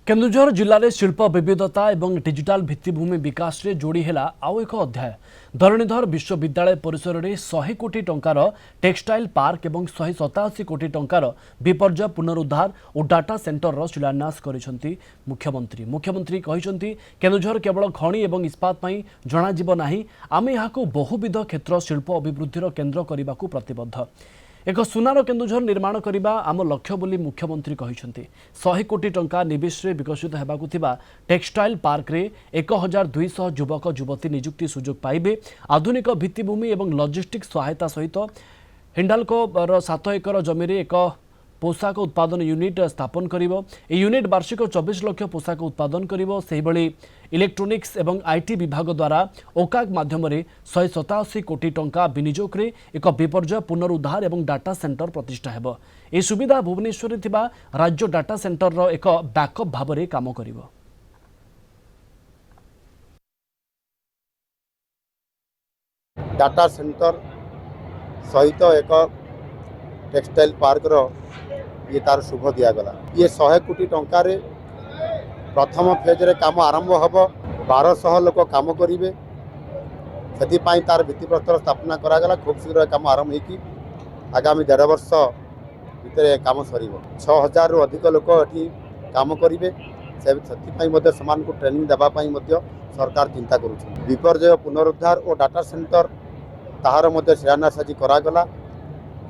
केन्दुझर जिले में शिल्प विविधता और डिजिटाल भित्तिभूमि विकास रे जोड़ी है आउ एक अध्याय। धरणीधर विश्वविद्यालय परिसर में 100 कोटी टंकार टेक्सटाइल पार्क और 187 कोटी टंकार विपर्य पुनरुद्धार और डाटा सेंटर शिलान्यास करिसेंती मुख्यमंत्री। मुख्यमंत्री कहिसेंती केन्दुझर केवल खनि और इस्पात पई जणाजिब नाही, आमे याकू बहुविध क्षेत्र शिल्प अभिवृद्धिर केन्द्र करने को प्रतिबद्ध। एक सुनार केन्दुझर निर्माण करने आम लक्ष्य बोली मुख्यमंत्री कहिसेंती। 100 कोटी टंका निवेश रे विकसित हेबाकु थिबा टेक्सटाइल पार्क रे 1200 युवक युवती नियुक्ति सुजोग पाइबे। आधुनिक भित्तिभूमि और लॉजिस्टिक सहायता सहित हिंडाल्को 7 एकर जमी एक पोशाक उत्पादन यूनिट स्थापन करिवो। ए यूनिट वार्षिक 24 लाख पोशाक उत्पादन करिवो। सेहि भली इलेक्ट्रोनिक्स एवं आईटी विभाग द्वारा ओकाक माध्यम 187 कोटी टंका विनियोग रे एक विपर्य पुनरुद्धार एवं डाटा सेंटर प्रतिष्ठा हेबो। ए सुविधा भुवनेश्वर थिबा राज्य डाटा सेंटर रो एक बैकअप भाव में काम करिवो। डाटा सेंटर सहित एक टेक्सटाइल पार्क रो ये तार शुभ दिगला। ये 100 कोटी टंकार प्रथम फेज रे काम आरंभ हम 1200 लोक काम करेंगे। से तार भित्तिप्रस्तर स्थापना करागला। खूब शीघ्र काम आरंभ होगी आगामी 1.5 वर्ष भितर काम सर 6000 रु अधिक लोक ये काम करेंगे। से ट्रेनिंग देवाई सरकार चिंता कर विपर्य पुनरुद्धार और डाटा सेंटर ताहार शिलान्यास आज करागला।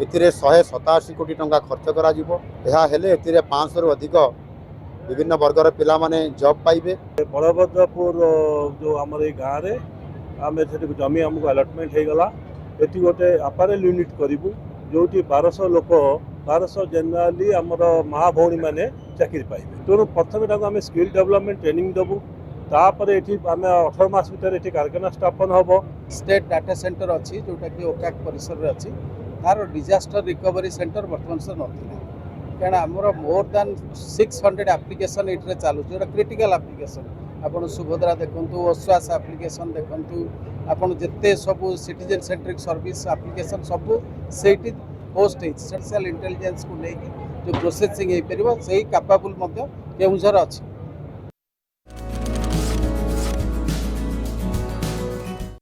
एतिरे 187 कोटी टंका खर्च करा जिवो। यह हेले एतिरे 500 रु अधिक विभिन्न वर्गर पिला माने जॉब पाइबे। बलभद्रपुर जो आमर ये गाँव में आम जमी आमको अलटमेंट हो गला। ये गोटे अपारेल यूनिट करूँ जो 1200 लोक 1200 जेनराली आमर माँ भौणी मैंने चाकरी पाइबे। तेणु प्रथम आम स्किल डेवलपमेंट ट्रेनिंग देवु। तापर ये आम 18 मास भर ये कारखाना स्थापन हम। स्टेट डाटा सेंटर अच्छी जोटा कि ओकाक परिसर अच्छी तार डिजास्टर रिकवरी सेंटर बर्तमान से ना क्या आमर मोर दैन 600 एप्लिकेशन ये चलू जो क्रिटिकल एप्लिकेशन आपन सुभद्रा देखु ओश्वास एप्लिकेशन देखु आपन जिते सब सिटीजन सेंट्रिक सर्विस एप्लिकेशन सब से पोस्ट आर्टिफिशियल इंटेलिजेंस को लेकिन जो प्रोसेसिंग हो पार से कैपेबल केउझर अच्छी।